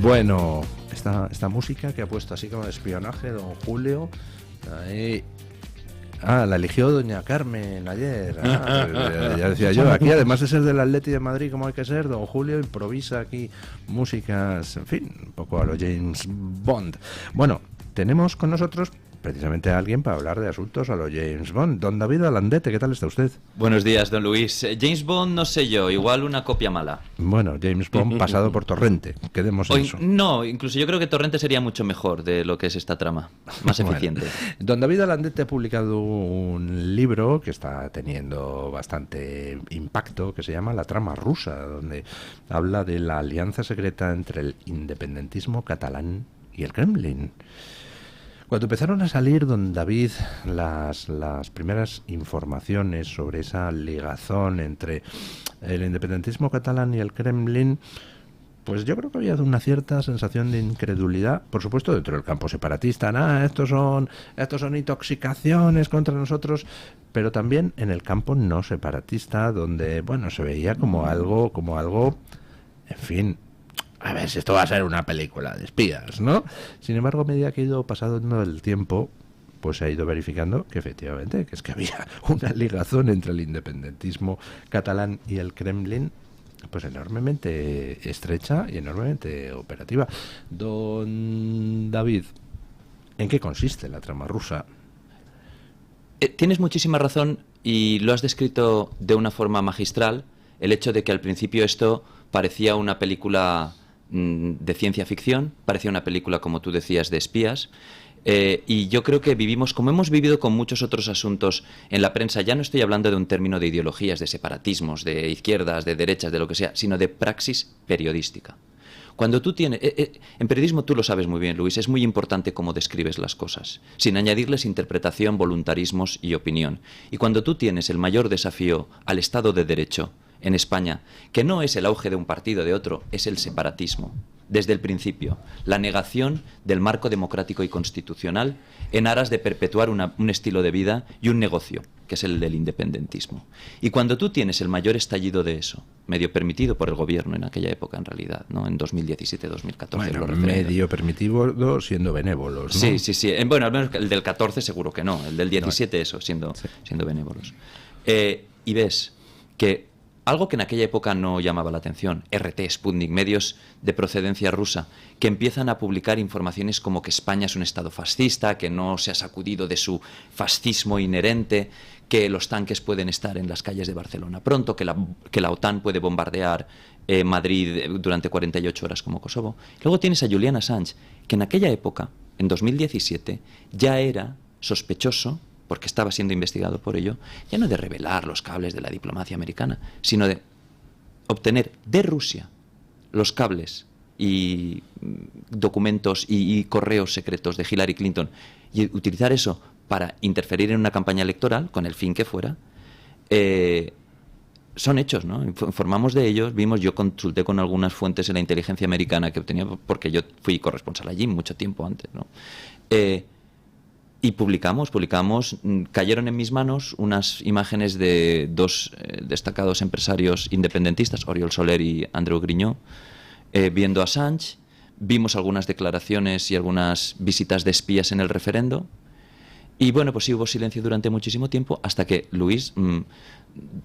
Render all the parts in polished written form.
Bueno, esta música que ha puesto así como de espionaje, don Julio. Ahí. La eligió doña Carmen ayer. Ya decía yo, aquí además de ser del Atleti de Madrid como hay que ser, don Julio improvisa aquí músicas, en fin, un poco a lo James Bond. Bueno, tenemos con nosotros precisamente a alguien para hablar de asuntos a lo James Bond. Don David Alandete, ¿qué tal está usted? Buenos días, don Luis. James Bond, no sé yo, igual una copia mala. Bueno, James Bond pasado por Torrente, quedemos en eso. No, incluso yo creo que Torrente sería mucho mejor de lo que es esta trama, más eficiente. Don David Alandete ha publicado un libro que está teniendo bastante impacto, que se llama La trama rusa, donde habla de la alianza secreta entre el independentismo catalán y el Kremlin. Cuando empezaron a salir, don David, las primeras informaciones sobre esa ligazón entre el independentismo catalán y el Kremlin, pues yo creo que había una cierta sensación de incredulidad, por supuesto dentro del campo separatista. Estos son intoxicaciones contra nosotros, pero también en el campo no separatista, donde bueno, se veía como algo, en fin. A ver si esto va a ser una película de espías, ¿no? Sin embargo, a medida que ha ido pasando el tiempo, pues se ha ido verificando que efectivamente, que es que había una ligazón entre el independentismo catalán y el Kremlin, pues enormemente estrecha y enormemente operativa. Don David, ¿en qué consiste la trama rusa? Tienes muchísima razón y lo has descrito de una forma magistral, el hecho de que al principio esto parecía una película de ciencia ficción, parecía una película, como tú decías, de espías, y yo creo que vivimos, como hemos vivido con muchos otros asuntos en la prensa, ya no estoy hablando de un término de ideologías, de separatismos, de izquierdas, de derechas, de lo que sea, sino de praxis periodística. Cuando tú tienes... en periodismo tú lo sabes muy bien, Luis, es muy importante cómo describes las cosas, sin añadirles interpretación, voluntarismos y opinión. Y cuando tú tienes el mayor desafío al Estado de Derecho en España, que no es el auge de un partido o de otro, es el separatismo. Desde el principio, la negación del marco democrático y constitucional en aras de perpetuar un estilo de vida y un negocio, que es el del independentismo. Y cuando tú tienes el mayor estallido de eso, medio permitido por el gobierno en aquella época en realidad, ¿no? En 2017-2014. Bueno, medio permitido siendo benévolos, ¿no? Sí. Bueno, al menos el del 14 seguro que no, el del 17 eso, siendo benévolos. Y ves que algo que en aquella época no llamaba la atención, RT, Sputnik, medios de procedencia rusa, que empiezan a publicar informaciones como que España es un estado fascista, que no se ha sacudido de su fascismo inherente, que los tanques pueden estar en las calles de Barcelona pronto, que la OTAN puede bombardear Madrid durante 48 horas como Kosovo. Luego tienes a Julian Assange, que en aquella época, en 2017, ya era sospechoso, porque estaba siendo investigado por ello, ya no de revelar los cables de la diplomacia americana, sino de obtener de Rusia los cables y documentos y correos secretos de Hillary Clinton y utilizar eso para interferir en una campaña electoral, con el fin que fuera. Son hechos, ¿no? Informamos de ellos, yo consulté con algunas fuentes en la inteligencia americana que obtenía, porque yo fui corresponsal allí mucho tiempo antes, ¿no? Y publicamos, cayeron en mis manos unas imágenes de dos destacados empresarios independentistas, Oriol Soler y Andreu Griñó, viendo a Assange. Vimos algunas declaraciones y algunas visitas de espías en el referendo. Y bueno, pues sí hubo silencio durante muchísimo tiempo, hasta que Luis,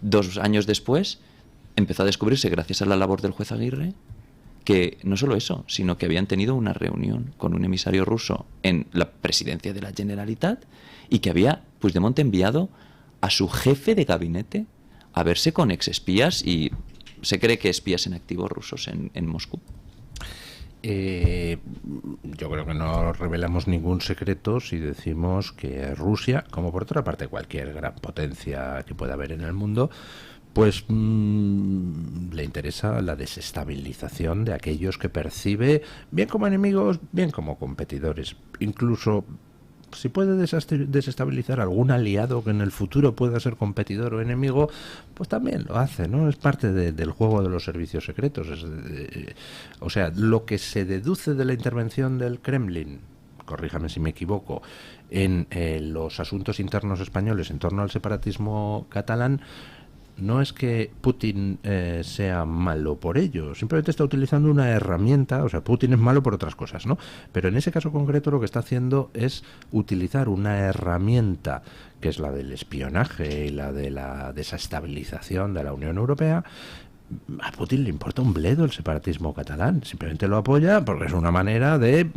2 años después, empezó a descubrirse, gracias a la labor del juez Aguirre, que no solo eso, sino que habían tenido una reunión con un emisario ruso en la presidencia de la Generalitat y que había Puigdemont enviado a su jefe de gabinete a verse con exespías y se cree que espías en activo rusos en Moscú. Yo creo que no revelamos ningún secreto si decimos que Rusia, como por otra parte cualquier gran potencia que pueda haber en el mundo, pues le interesa la desestabilización de aquellos que percibe bien como enemigos, bien como competidores. Incluso si puede desestabilizar algún aliado que en el futuro pueda ser competidor o enemigo, pues también lo hace, ¿no? Es parte del juego de los servicios secretos. O sea, lo que se deduce de la intervención del Kremlin, corríjame si me equivoco, en los asuntos internos españoles en torno al separatismo catalán, no es que Putin sea malo por ello, simplemente está utilizando una herramienta, o sea, Putin es malo por otras cosas, ¿no? Pero en ese caso concreto lo que está haciendo es utilizar una herramienta que es la del espionaje y la de la desestabilización de la Unión Europea. A Putin le importa un bledo el separatismo catalán, simplemente lo apoya porque es una manera de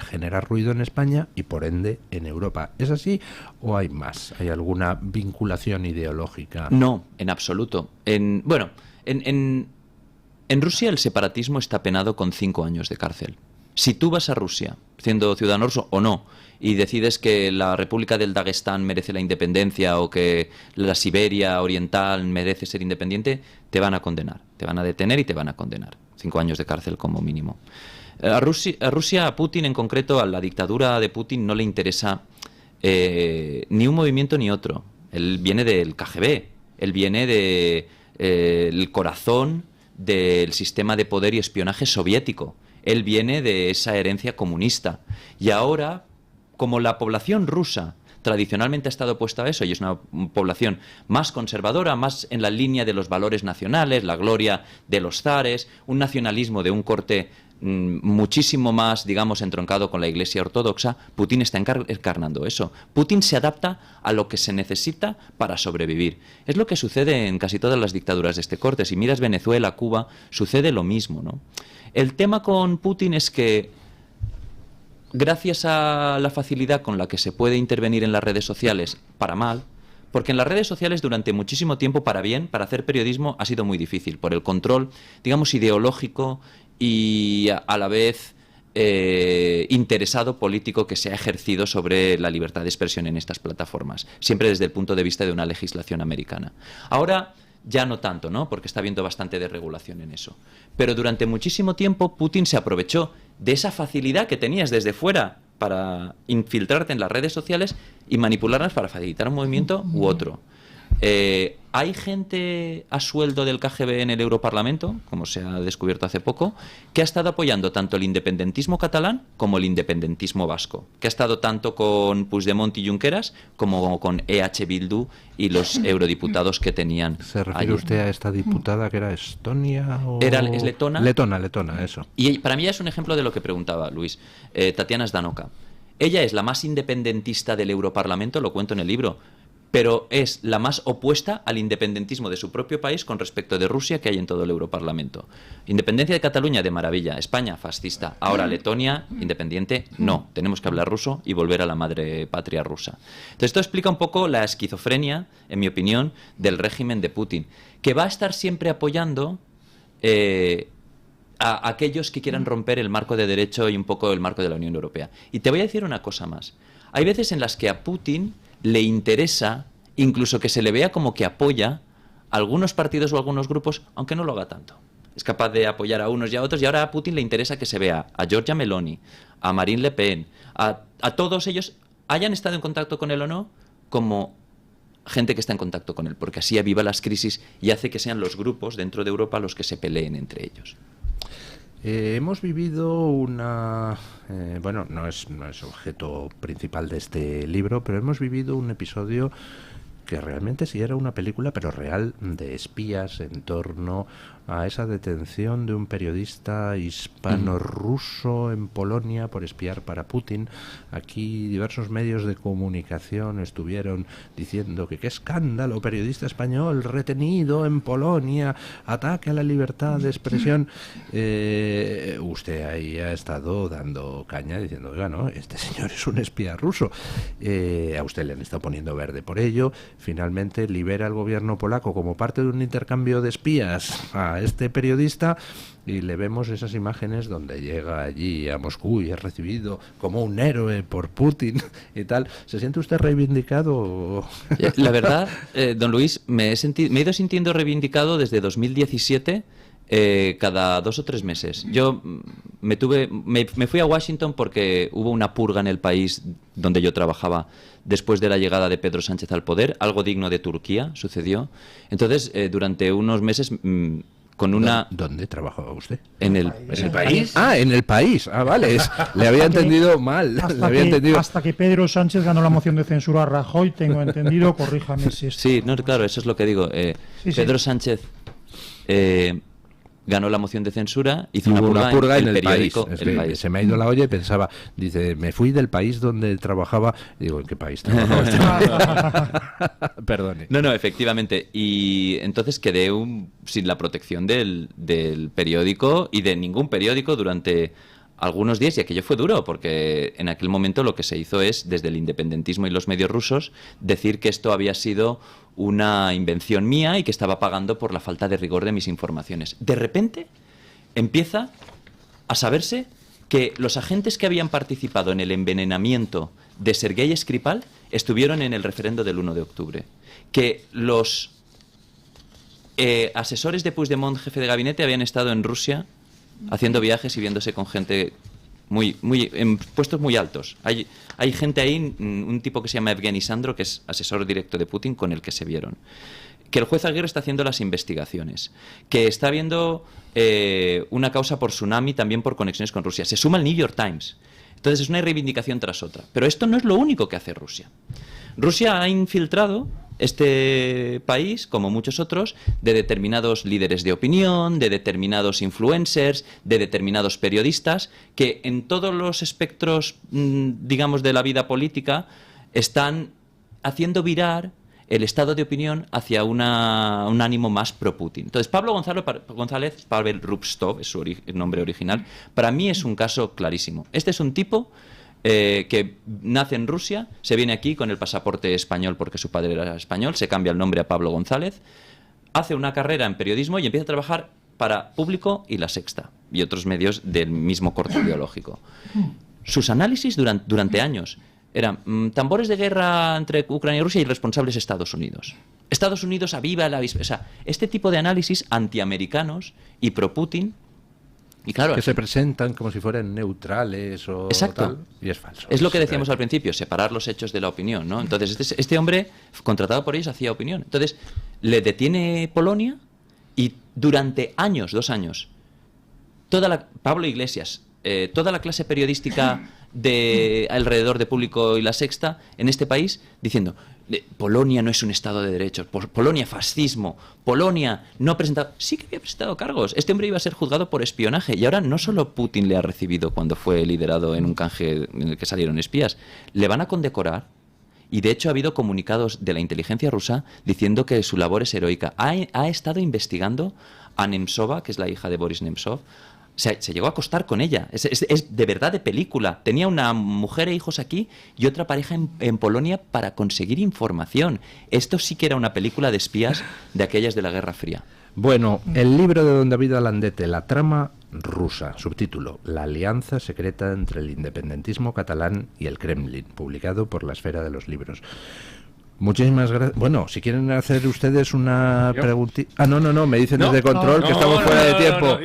generar ruido en España y por ende en Europa. ¿Es así o hay más? ¿Hay alguna vinculación ideológica? No, en absoluto. En Rusia el separatismo está penado con 5 años de cárcel. Si tú vas a Rusia, siendo ciudadano ruso o no, y decides que la República del Dagestán merece la independencia o que la Siberia Oriental merece ser independiente, te van a condenar, te van a detener y te van a condenar. 5 años de cárcel como mínimo. A Rusia, a Putin en concreto, a la dictadura de Putin no le interesa ni un movimiento ni otro. Él viene del KGB, él viene del corazón del sistema de poder y espionaje soviético. Él viene de esa herencia comunista. Y ahora, como la población rusa tradicionalmente ha estado opuesta a eso, y es una población más conservadora, más en la línea de los valores nacionales, la gloria de los zares, un nacionalismo de un corte muchísimo más, digamos, entroncado con la Iglesia ortodoxa, Putin está encarnando eso. Putin se adapta a lo que se necesita para sobrevivir. Es lo que sucede en casi todas las dictaduras de este corte. Si miras Venezuela, Cuba, sucede lo mismo, ¿no? El tema con Putin es que, gracias a la facilidad con la que se puede intervenir en las redes sociales, para mal, porque en las redes sociales durante muchísimo tiempo, para bien, para hacer periodismo, ha sido muy difícil, por el control, digamos, ideológico y a la vez interesado político que se ha ejercido sobre la libertad de expresión en estas plataformas, siempre desde el punto de vista de una legislación americana. Ahora ya no tanto, ¿no? Porque está habiendo bastante desregulación en eso. Pero durante muchísimo tiempo Putin se aprovechó de esa facilidad que tenías desde fuera para infiltrarte en las redes sociales y manipularlas para facilitar un movimiento u otro. Hay gente a sueldo del KGB en el Europarlamento, como se ha descubierto hace poco, que ha estado apoyando tanto el independentismo catalán como el independentismo vasco, que ha estado tanto con Puigdemont y Junqueras como con EH Bildu y los eurodiputados que tenían. ¿Se refiere usted a esta diputada que era Estonia o...? ¿Es letona? Letona, eso. Y para mí es un ejemplo de lo que preguntaba Luis, Tatiana Ždanoka. Ella es la más independentista del Europarlamento, lo cuento en el libro, pero es la más opuesta al independentismo de su propio país con respecto de Rusia que hay en todo el Europarlamento. Independencia de Cataluña, de maravilla. España, fascista. Ahora Letonia, independiente, no. Tenemos que hablar ruso y volver a la madre patria rusa. Entonces esto explica un poco la esquizofrenia, en mi opinión, del régimen de Putin, que va a estar siempre apoyando a aquellos que quieran romper el marco de derecho y un poco el marco de la Unión Europea. Y te voy a decir una cosa más. Hay veces en las que a Putin le interesa incluso que se le vea como que apoya a algunos partidos o a algunos grupos, aunque no lo haga tanto. Es capaz de apoyar a unos y a otros, y ahora a Putin le interesa que se vea a Giorgia Meloni, a Marine Le Pen, a todos ellos, hayan estado en contacto con él o no, como gente que está en contacto con él, porque así aviva las crisis y hace que sean los grupos dentro de Europa los que se peleen entre ellos. Hemos vivido una... bueno, no es objeto principal de este libro, pero hemos vivido un episodio que realmente sí era una película, pero real, de espías en torno a esa detención de un periodista hispano-ruso en Polonia por espiar para Putin. Aquí diversos medios de comunicación estuvieron diciendo que qué escándalo, periodista español retenido en Polonia, ataque a la libertad de expresión. Usted ahí ha estado dando caña diciendo, oiga, no, este señor es un espía ruso. A usted le han estado poniendo verde por ello. Finalmente libera el gobierno polaco como parte de un intercambio de espías a este periodista y le vemos esas imágenes donde llega allí a Moscú y es recibido como un héroe por Putin y tal. ¿Se siente usted reivindicado? La verdad, don Luis, me he ido sintiendo reivindicado desde 2017 cada 2 o 3 meses. Yo me fui a Washington porque hubo una purga en el país donde yo trabajaba después de la llegada de Pedro Sánchez al poder, algo digno de Turquía sucedió. Entonces, durante unos meses con una... ¿Dónde trabajaba usted? ¿En el país? Ah, en el país. Ah, vale. Le había entendido mal. Hasta que Pedro Sánchez ganó la moción de censura a Rajoy, tengo entendido, corríjame si es... Sí, no, claro, eso es lo que digo. Pedro Sánchez ganó la moción de censura, hizo una purga en el periódico El País. Se me ha ido la olla y pensaba, dice, me fui del país donde trabajaba. Y digo, ¿en qué país trabajaba? Perdone. No, efectivamente. Y entonces quedé sin la protección del periódico y de ningún periódico durante algunos días, y aquello fue duro, porque en aquel momento lo que se hizo es, desde el independentismo y los medios rusos, decir que esto había sido una invención mía y que estaba pagando por la falta de rigor de mis informaciones. De repente empieza a saberse que los agentes que habían participado en el envenenamiento de Sergei Skripal estuvieron en el referendo del 1 de octubre. Que los asesores de Puigdemont, jefe de gabinete, habían estado en Rusia haciendo viajes y viéndose con gente en puestos muy altos. Hay gente ahí, un tipo que se llama Evgeny Sandro, que es asesor directo de Putin, con el que se vieron. Que el juez Aguirre está haciendo las investigaciones. Que está habiendo una causa por tsunami, también por conexiones con Rusia. Se suma el New York Times. Entonces es una reivindicación tras otra. Pero esto no es lo único que hace Rusia. Rusia ha infiltrado este país, como muchos otros, de determinados líderes de opinión, de determinados influencers, de determinados periodistas, que en todos los espectros, digamos, de la vida política, están haciendo virar el estado de opinión hacia un ánimo más pro-Putin. Entonces, Pablo González, Pavel Rubstov, es su nombre original, para mí es un caso clarísimo. Este es un tipo que nace en Rusia, se viene aquí con el pasaporte español porque su padre era español, se cambia el nombre a Pablo González, hace una carrera en periodismo y empieza a trabajar para Público y La Sexta y otros medios del mismo corte ideológico. Sus análisis durante años eran tambores de guerra entre Ucrania y Rusia y responsables Estados Unidos. Estados Unidos aviva la... O sea, este tipo de análisis antiamericanos y pro-Putin. Y claro, que se presentan como si fueran neutrales o exacto. Tal, y es falso. Es lo que decíamos al principio, separar los hechos de la opinión, ¿no? Entonces, este hombre, contratado por ellos, hacía opinión. Entonces, le detiene Polonia y durante años, 2 años, Pablo Iglesias, toda la clase periodística alrededor de Público y La Sexta en este país, diciendo... Polonia no es un Estado de Derecho, Polonia fascismo, Polonia no ha presentado... Sí que había presentado cargos. Este hombre iba a ser juzgado por espionaje y ahora no solo Putin le ha recibido cuando fue liderado en un canje en el que salieron espías, le van a condecorar y de hecho ha habido comunicados de la inteligencia rusa diciendo que su labor es heroica. Ha estado investigando a Nemtsova, que es la hija de Boris Nemtsov. Se llegó a acostar con ella. Es de verdad de película. Tenía una mujer e hijos aquí y otra pareja en Polonia para conseguir información. Esto sí que era una película de espías de aquellas de la Guerra Fría. Bueno, el libro de don David Alandete, La trama rusa, subtítulo, La alianza secreta entre el independentismo catalán y el Kremlin, publicado por La Esfera de los Libros. Muchísimas gracias. Bueno, si quieren hacer ustedes una preguntita... Ah, no, me dicen desde control que estamos fuera de tiempo.